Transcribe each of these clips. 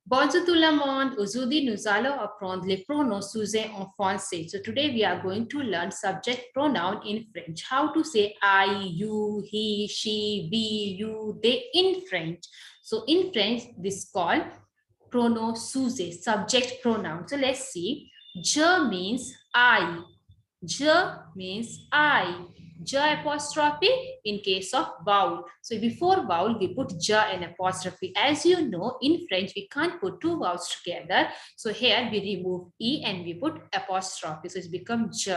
Bonjour tout le monde. Aujourd'hui, nous allons apprendre les pronoms sujets en français. So today we are going to learn subject pronoun in French. How to say I, you, he, she, we, you, they in French. So in French, this is called pronom sujet, subject pronoun. So let's see. Je means I. Je means I. Je apostrophe in case of vowel. So before vowel, we put je and apostrophe. As you know, in French, we can't put two vowels together. So here we remove E and we put apostrophe. So it's become je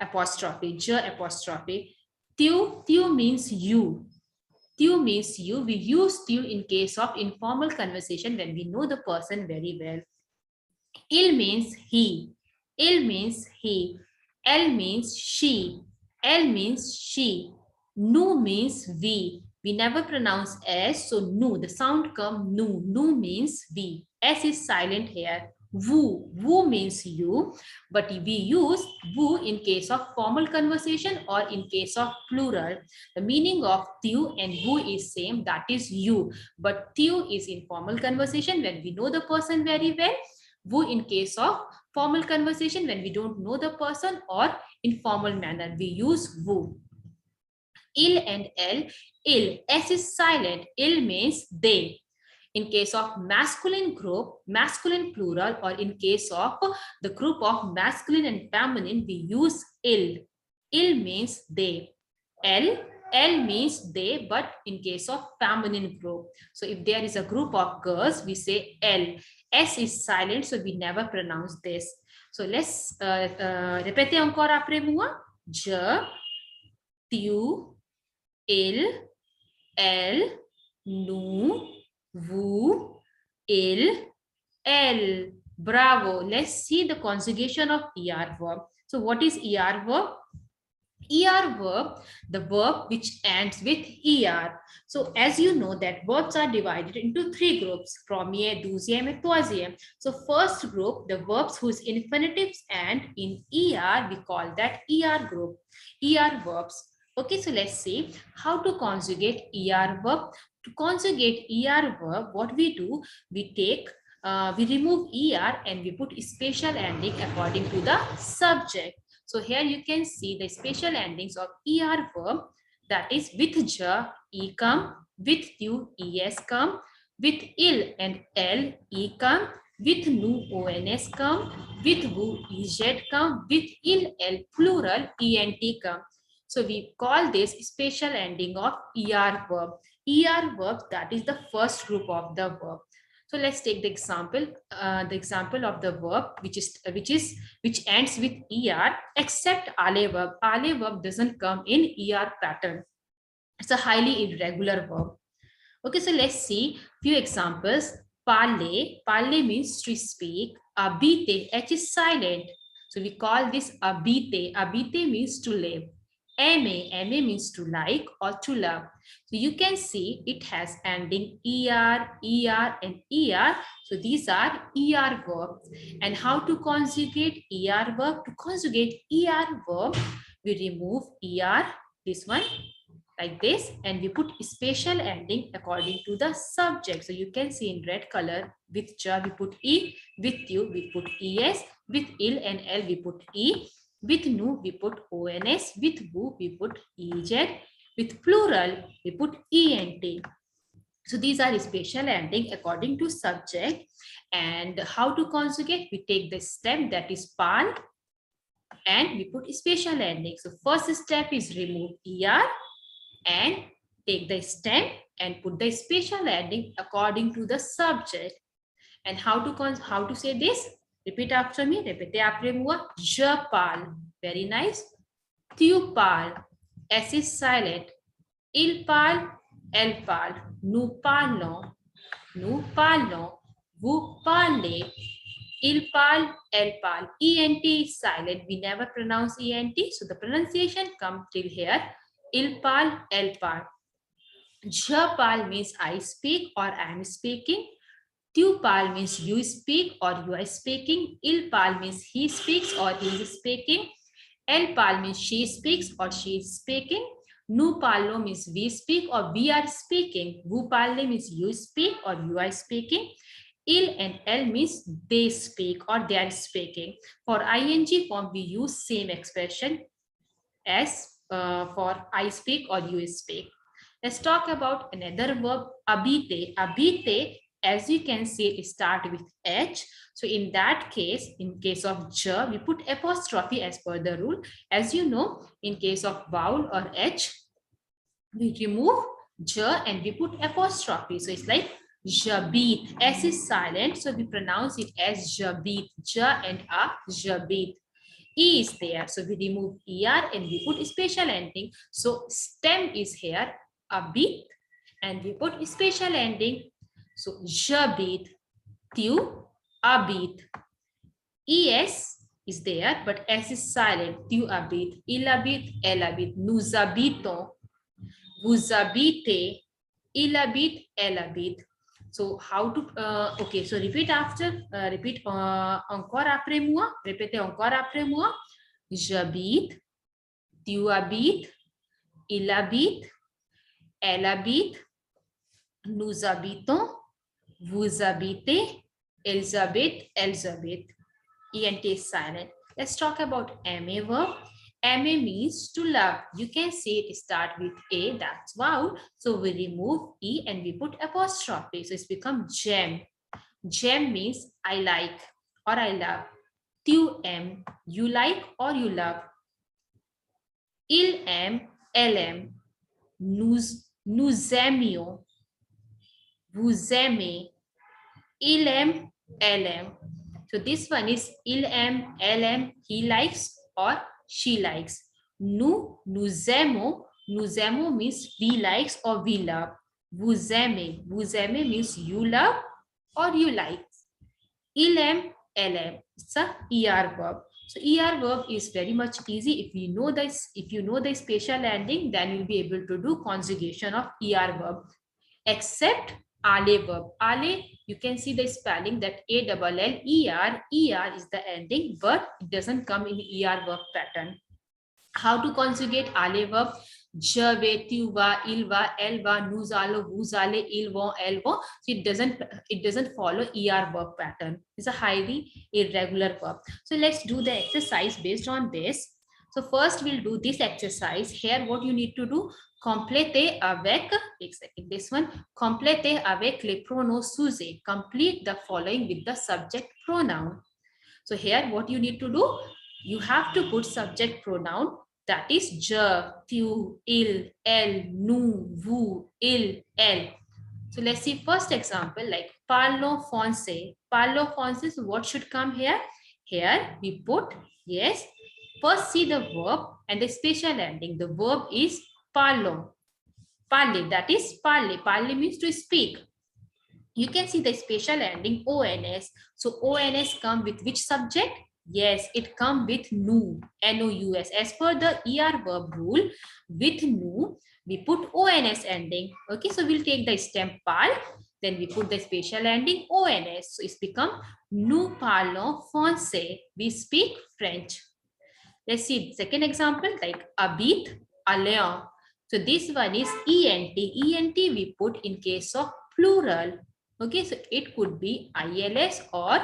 apostrophe, je apostrophe. Tu means you. Tu means you. We use tu in case of informal conversation when we know the person very well. Il means he. Il means he. Elle means she. Elle means she. Nous means we. We never pronounce S, so nous. The sound come nous. Nous means we. S is silent here. Vous. Vous means you, but we use vous in case of formal conversation or in case of plural. The meaning of tu and vous is same, that is you. But tu is in formal conversation when we know the person very well. Vous in case of formal conversation when we don't know the person, or informal manner we use vous. Il and elle. Il, S is silent. Il means they. In case of masculine group, masculine plural, or in case of the group of masculine and feminine, we use il. Il means they. L means they, but in case of feminine group. So if there is a group of girls, we say L. S is silent, so we never pronounce this. So let's répétez encore après moi. Je, tu, il, elle, nous, vous, il, elle. Bravo. Let's see the conjugation of ER verb. So what is ER verb? ER verb, the verb which ends with ER. So as you know that verbs are divided into three groups, premier, deuxième, and troisième. So first group, the verbs whose infinitives end in ER, we call that ER group, ER verbs. Okay, so let's see how to conjugate ER verb. To conjugate ER verb, what we do, we take we remove ER and we put special ending according to the subject. So here you can see the special endings of ER verb, that is with je, E come, with tu, ES come, with il and L, E come, with nous, ONS come, with vous, EZ come, with il, L, plural, ENT come. So we call this special ending of ER verb. ER verb, that is the first group of the verb. So let's take the example of the verb which ends with er, except ale verb. Ale verb doesn't come in er pattern. It's a highly irregular verb. Okay, so let's see few examples. Parler. Parler means to speak. Habiter. H is silent. So we call this habiter. Habiter means to live. Aimer. Aimer means to like or to love. So you can see it has ending er, er, and er. So these are er verbs. And how to conjugate er verb? To conjugate er verb, we remove er, this one, like this, and we put special ending according to the subject. So you can see in red color, with ja we put E, with you we put ES, with il and L we put E, with nous we put ONS, with vous we put EZ, with plural we put ENT. So these are special ending according to subject. And how to conjugate? We take the step that is parle and we put special ending. So first step is remove ER and take the stem and put the special ending according to the subject. And how to say this? Repeat after me. Répétez après moi. Je parle. Very nice. Tu parles. S is silent. Il parle. Elle parle. Nous parlons. Nous parlons. Vous parlez. Il parle. Elle parle. ENT is silent. We never pronounce ENT. So the pronunciation comes till here. Il parle, elle parle. Je parle means I speak or I am speaking. Tu parles means you speak or you are speaking. Il parle means he speaks or he is speaking. Elle parle means she speaks or she is speaking. Nous parlons means we speak or we are speaking. Vous parlez means you speak or you are speaking. Il and elle means they speak or they are speaking. For ing form, we use same expression as for I speak or you speak. Let's talk about another verb, abite. Abite, as you can see, it start with H. So in that case, in case of j, we put apostrophe as per the rule. As you know, in case of vowel or H, we remove j and we put apostrophe. So it's like jabit. S is silent, so we pronounce it as jabit. J and a, jabit. E is there, so we remove er and we put special ending. So stem is here, a bit, and we put special ending. So jabit, tu, abit. Es is there, but S is silent. Tu abit, il habite, elle habite, nous habitons, vous habitez, il habite, elle habite. So how to okay, so repeat after repeat encore après moi, répétez encore après moi. J'habite, tu habites, il habite, elle habite, nous habitons, vous habitez, elles habitent, elles habitent. ENT is silent. Let's talk about MA verb. MA means to love. You can say it start with A, that's vowel. So we remove E and we put apostrophe. So it's become gem. Gem means I like or I love. Tu aimes, you like or you love. Il aime, elle aime. Nous aimions, vous aimez. Il aime, elle aime. So this one is il aime, elle aime, he likes or she likes. Nous aimons. Nous aimons means we likes or we love. Vous aimez. Vous aimez means you love or you like. Il aime, elle aime. It's a ER verb. So ER verb is very much easy. If you know the spatial ending, then you'll be able to do conjugation of ER verb. Except ale verb. Ale, you can see the spelling that ALLER. ER is the ending, but it doesn't come in ER verb pattern. How to conjugate ale verb? Je vais, tu vas, il va, elle va, nous allons, vous allez, ils vont, elles vont. So it doesn't follow ER verb pattern. It's a highly irregular verb. So let's do the exercise based on this. So first we'll do this exercise. Here what you need to do, complétez avec, this one, complétez avec les pronoms sujets. Complete the following with the subject pronoun. So here what you need to do, you have to put subject pronoun, that is je, tu, il, elle, nous, vous, il, elle. So let's see first example, like parlons français. Parlons français, so what should come here? Here we put, yes, first see the verb and the special ending. The verb is parlons. Parler, that is parler. Parler means to speak. You can see the special ending ONS. So ONS come with which subject? Yes, it comes with nous, NOUS. As per the ER verb rule, with nous, we put ONS ending. Okay, so we'll take the stem parle, then we put the special ending ONS. So it's become nous parlons français. We speak French. Let's see the second example, like habite, Alliance. So this one is ENT. ENT we put in case of plural. Okay, so it could be ILS or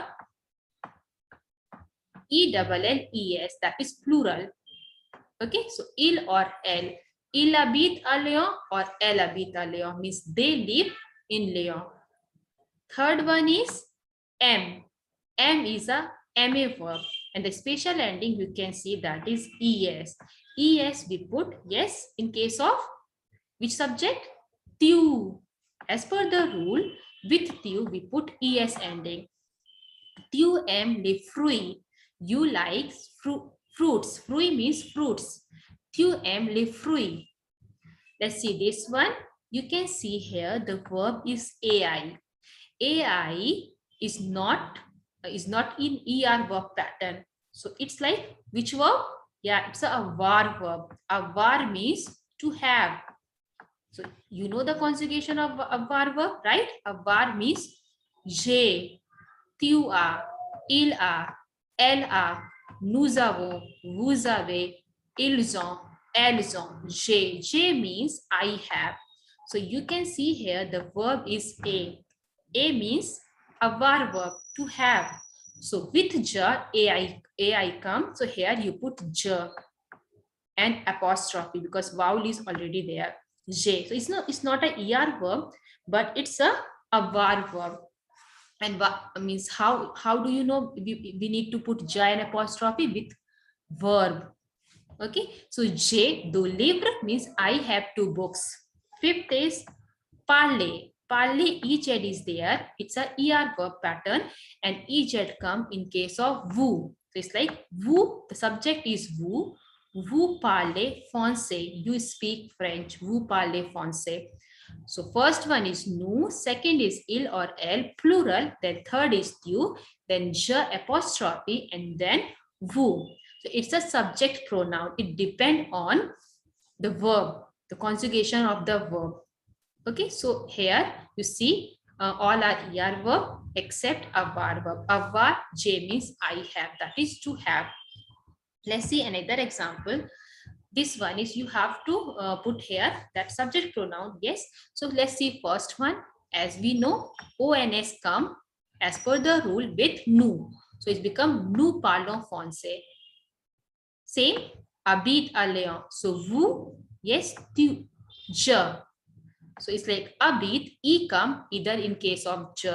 ELLES, that is plural. Okay, so il or elle. Il habite à Lyon or elle habite à Lyon means they live in Lyon. Third one is M. M is a MA verb, and the special ending you can see that is ES. ES we put, yes, in case of which subject? Tu. As per the rule, with tu we put ES ending. Tu aimes les fruits. You like fruits. Fruit means fruits. Tu aimes les fruits. Let's see this one. You can see here the verb is AI. AI is not in ER verb pattern. So it's like which verb? Yeah, it's a var verb. A var means to have. So you know the conjugation of a var verb, right? A var means j'ai, tu as, il a, elle a, nous avons, vous avez, ils ont, elles ont. J'ai. J'ai means I have. So you can see here the verb is A. A means Avar verb, to have. So with ja, ai come. So here you put ja and apostrophe because vowel is already there. J. So it's not a er verb, but it's a avar verb. And means how do you know we need to put ja and apostrophe with verb? Okay, so J, do livre means I have 2 books. Fifth is parler. Parler, EZ is there. It's a ER verb pattern and EZ come in case of vous. So it's like vous, the subject is vous. Vous parlez français. You speak French. Vous parlez français. So first one is nous, second is il or elle, plural, then third is tu, then je apostrophe, and then vous. So it's a subject pronoun. It depends on the verb, the conjugation of the verb. Okay, so here you see all are er verb except avar verb. Avar, J means I have, that is to have. Let's see another example. This one is you have to put here that subject pronoun. Yes, so let's see first one. As we know, ons come as per the rule with nous, so it's become nous parlons français. Same, habite à Léon, so vous, yes, tu, je. So it's like habite, e come either in case of je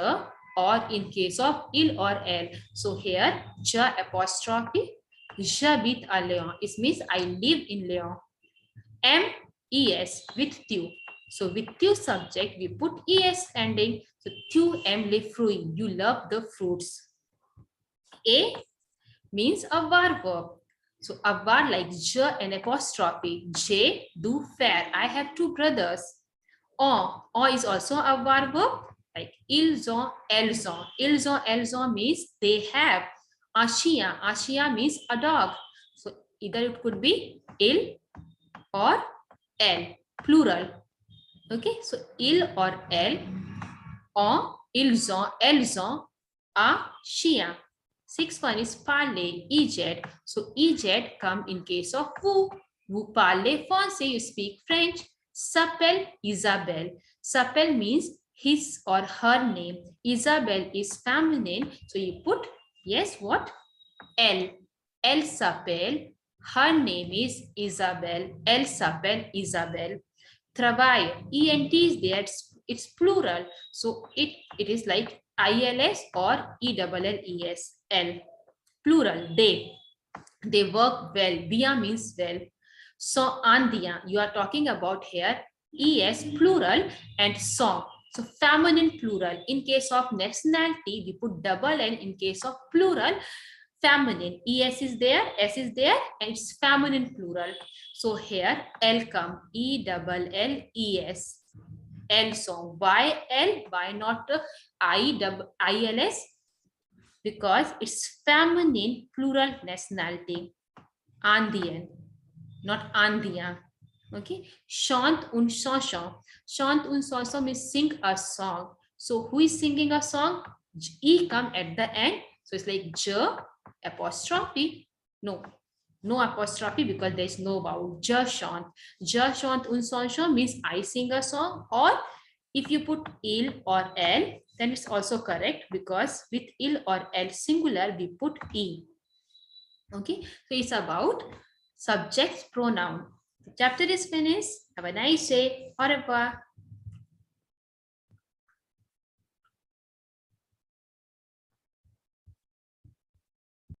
or in case of il or elle. So here je apostrophe, j'habite à Léon. It means I live in Léon. M, es with tu. So with tu subject we put es ending. So tu aimes les fruits. You love the fruits. A means avar verb. So avar like je and apostrophe. J, do faire. I have 2 brothers. O is also avar verb like ils ont, elles ont. Ils ont, elles ont means they have. Ashia, ashia means a dog. So either it could be il or elle, plural. Okay, so il or elle, ont, ils ont, elles ont, a chien. Sixth one is parler, ez. So ez come in case of vous. Vous parlez français, you speak French. S'appelle Isabelle. S'appelle means his or her name. Isabelle is feminine, so you put, yes, what? Elle. Elle s'appelle. Her name is Isabelle. Elle s'appelle Isabelle. Travail. ENT is there. It's plural. So it is like ILS or ELLES. L. Plural. They work well. Dia means well. So andiya, you are talking about here es plural and song. So feminine plural. In case of nationality, we put double N. In case of plural, feminine. Es is there, S is there, and it's feminine plural. So here L come, ELLES. L song. Why L? Why not ILS? Because it's feminine plural nationality. Andian, not Andiya. Okay. Chante une chanson. Chante une chanson means sing a song. So who is singing a song? E come at the end. So it's like je apostrophe. No apostrophe because there is no vowel. Je chante. Je chante une chanson means I sing a song. Or if you put il or elle, then it's also correct because with il or elle singular we put e. Okay, so it's about subject pronoun. The chapter is finished. Have a nice day. Au revoir.